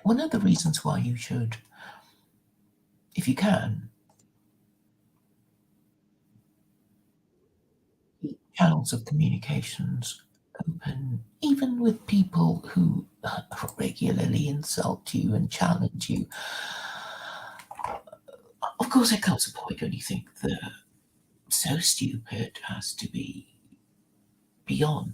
one of the reasons why you should, if you can, keep channels of communications open, even with people who regularly insult you and challenge you. Of course, there comes a point when you think they're so stupid as to be beyond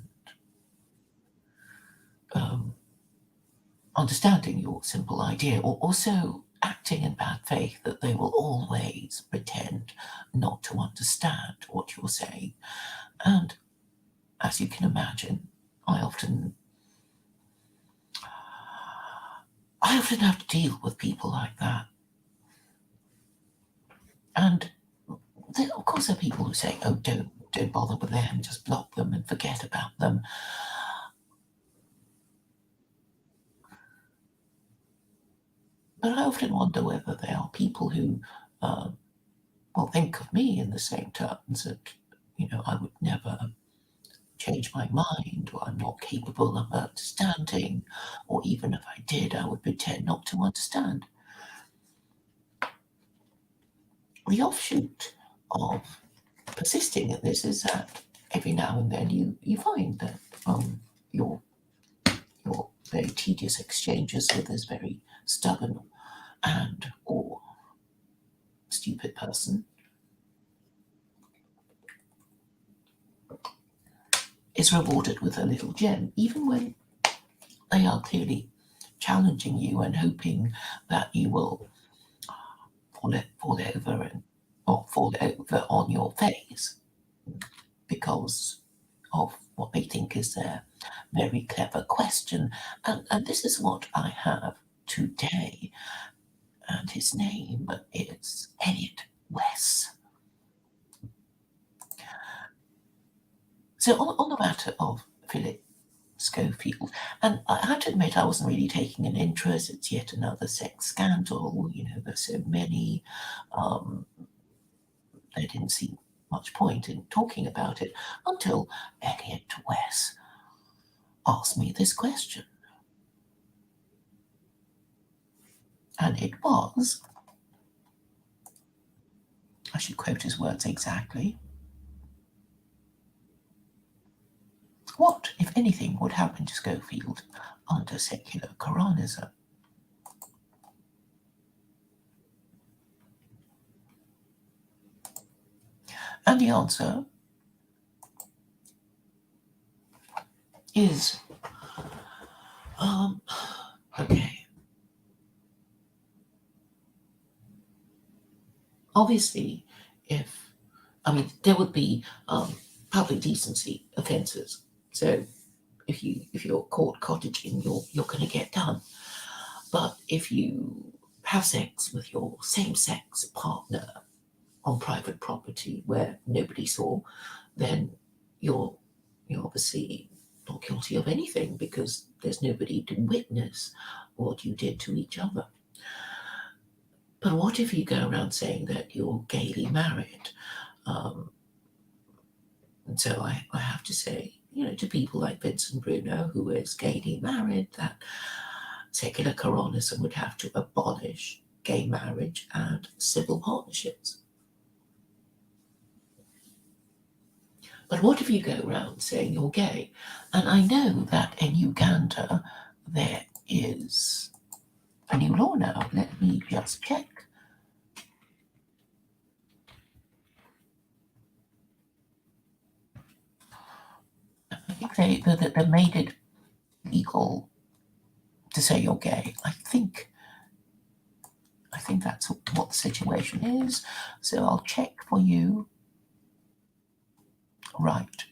understanding your simple idea, or also acting in bad faith that they will always pretend not to understand what you're saying. And as you can imagine, I often have to deal with people like that. And there, of course, there are people who say, "Oh, don't bother with them, just block them and forget about them." But I often wonder whether there are people who will think of me in the same terms that, I would never change my mind, or I'm not capable of understanding, or even if I did, I would pretend not to understand. The offshoot of persisting in this is that every now and then you find that your your very tedious exchanges with this very stubborn and or stupid person is rewarded with a little gem, even when they are clearly challenging you and hoping that you will fall over or fall over on your face because of what they think is their very clever question. And this is what I have today. And his name is Elliot West. So on the matter of Phillip Schofield, and I have to admit I wasn't really taking an interest. It's yet another sex scandal. There's so many. There didn't seem much point in talking about it until Elliot West asked me this question. And it was, I should quote his words exactly, what, if anything, would happen to Schofield under secular Koranism? And the answer is, okay. Obviously, there would be public decency offences. So if you're caught cottaging, you're going to get done. But if you have sex with your same-sex partner on private property where nobody saw, then you're obviously not guilty of anything because there's nobody to witness what you did to each other. But what if you go around saying that you're gaily married? And so I have to say, to people like Vincent Bruno, who is gaily married, that secular Koranism would have to abolish gay marriage and civil partnerships. But what if you go around saying you're gay? And I know that in Uganda there is a new law now. Let me just check. I think they made it legal to say you're gay. I think that's what the situation is. So I'll check for you. Right.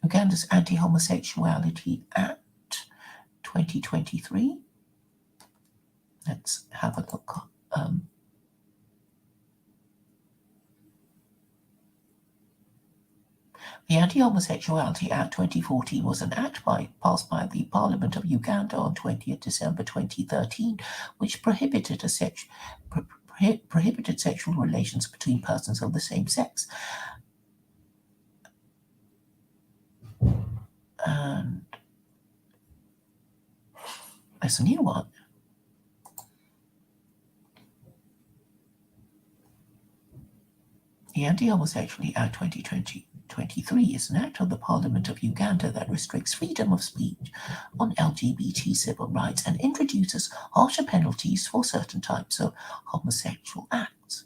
Uganda's Anti-Homosexuality Act 2023. Let's have a look. The Anti-Homosexuality Act 2014 was an act passed by the Parliament of Uganda on 20th December 2013, which prohibited prohibited sexual relations between persons of the same sex. And There's a new one. The Anti-Homosexuality Act 2023 is an act of the Parliament of Uganda that restricts freedom of speech on LGBT civil rights and introduces harsher penalties for certain types of homosexual acts.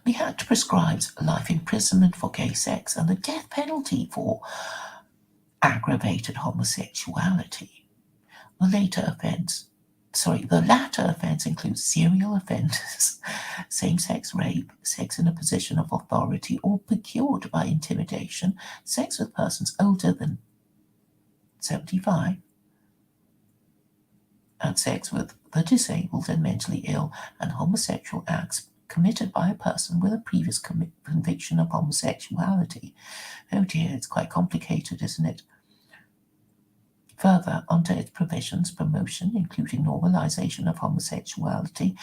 The act prescribes life imprisonment for gay sex and the death penalty for aggravated homosexuality. The latter offence includes serial offenders, same-sex rape, sex in a position of authority or procured by intimidation, sex with persons older than 75, and sex with the disabled and mentally ill, and homosexual acts committed by a person with a previous conviction of homosexuality. Oh dear, it's quite complicated, isn't it? Further, under its provisions, promotion, including normalization of homosexuality,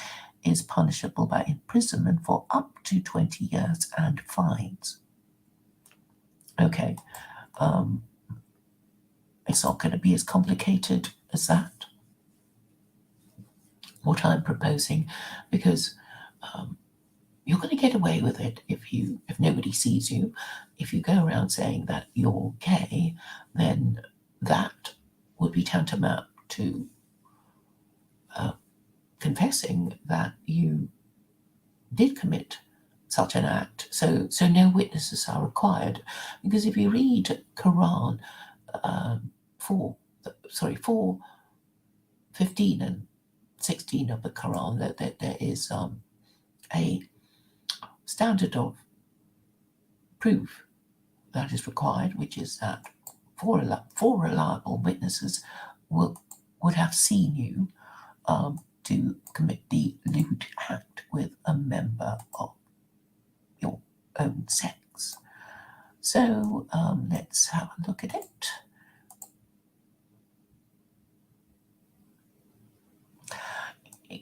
is punishable by imprisonment for up to 20 years and fines. Okay, it's not going to be as complicated as that, what I'm proposing, because you're going to get away with it if nobody sees you. If you go around saying that you're gay, then that would be tantamount to confessing that you did commit such an act. So no witnesses are required, because if you read Quran 4:15 and 16 of the Quran, that there is a standard of proof that is required, which is that four reliable witnesses would have seen you to commit the lewd act with a member of your own sex. So let's have a look at it.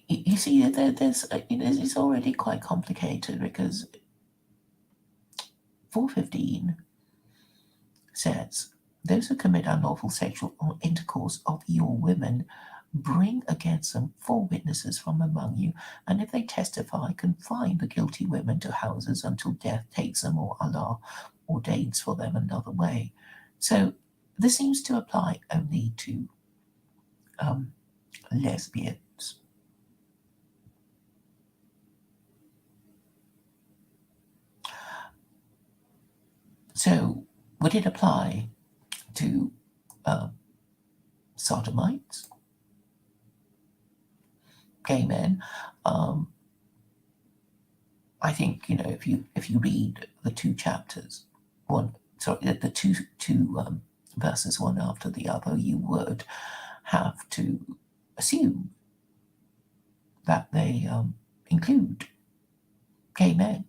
You see, it's already quite complicated, because 4:15 says, those who commit unlawful sexual intercourse of your women, bring against them 4 witnesses from among you, and if they testify, confine the guilty women to houses until death takes them, or Allah ordains for them another way. So this seems to apply only to lesbians. So would it apply to sodomites, gay men? I think, if you read the 2 chapters, the two verses one after the other, you would have to assume that they include gay men.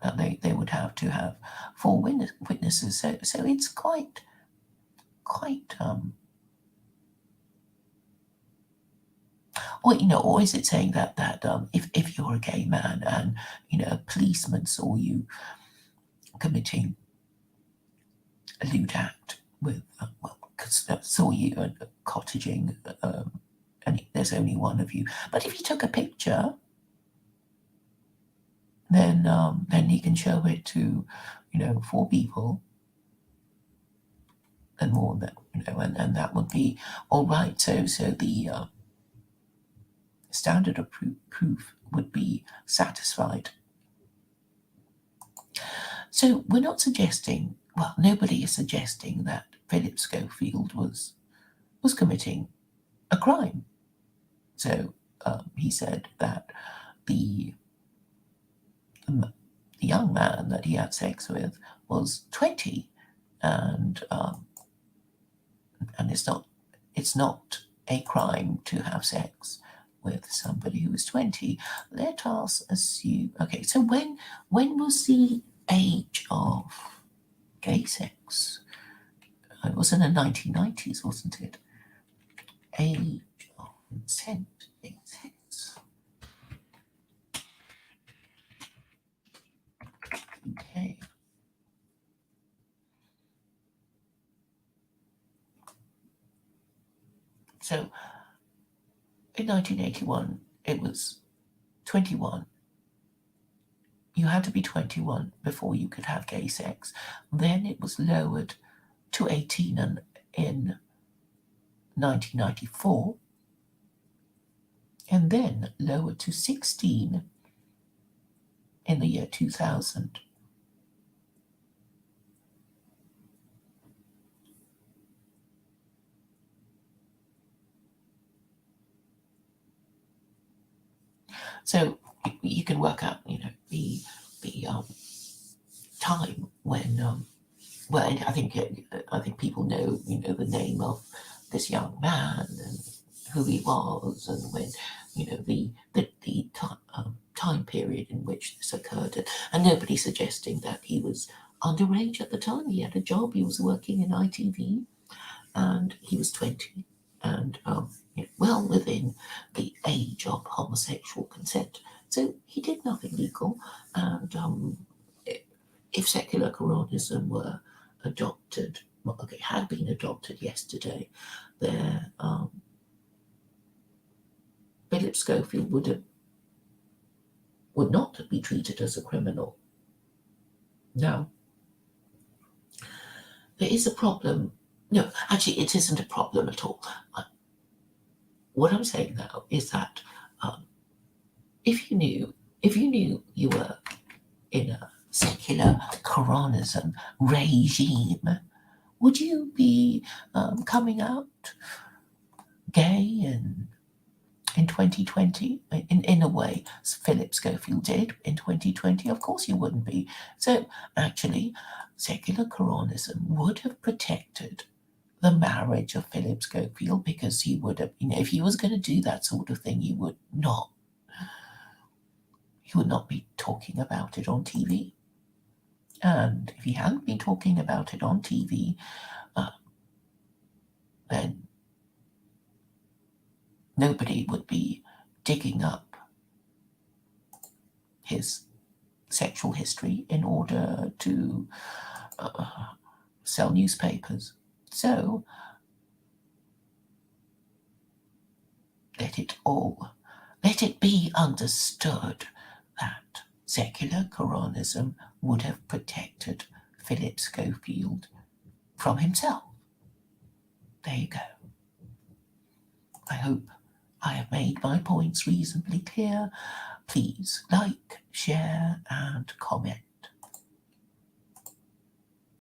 That they would have to have 4 witnesses. So it's quite or is it saying that if you're a gay man and a policeman saw you committing a lewd act with saw you cottaging, and there's only one of you, but if he took a picture, then he can show it to 4 people and more than and that would be all right. So the standard of proof would be satisfied. So we're not suggesting, nobody is suggesting that Phillip Schofield was committing a crime. So he said that the young man that he had sex with was 20, and it's not a crime to have sex with somebody who is 20. Let us assume. Okay, so when was the age of gay sex? It was in the 1990s, wasn't it? Age of consent, gay sex. Okay. So in 1981, it was 21. You had to be 21 before you could have gay sex. Then it was lowered to 18 in 1994, and then lowered to 16 in the year 2000. So you can work out, the time when, well, I think people know, the name of this young man and who he was, and when, the time period in which this occurred, and nobody's suggesting that he was underage at the time. He had a job. He was working in ITV, and he was 20, and well within the age of homosexual consent. So he did nothing legal, and if secular Koranism were adopted, well, okay, had been adopted yesterday, there, Phillip Schofield would not be treated as a criminal. Now, there is a problem. No, actually, it isn't a problem at all. What I'm saying now is that if you knew you were in a secular Koranism regime, would you be coming out gay in 2020? In a way, Phillip Schofield did in 2020. Of course you wouldn't be. So actually, secular Koranism would have protected the marriage of Phillip Schofield, because he would have, if he was going to do that sort of thing, he would not be talking about it on TV. And if he hadn't been talking about it on TV, then nobody would be digging up his sexual history in order to sell newspapers. So let it be understood that secular Koranism would have protected Phillip Schofield from himself. There you go. I hope I have made my points reasonably clear. Please like, share, and comment.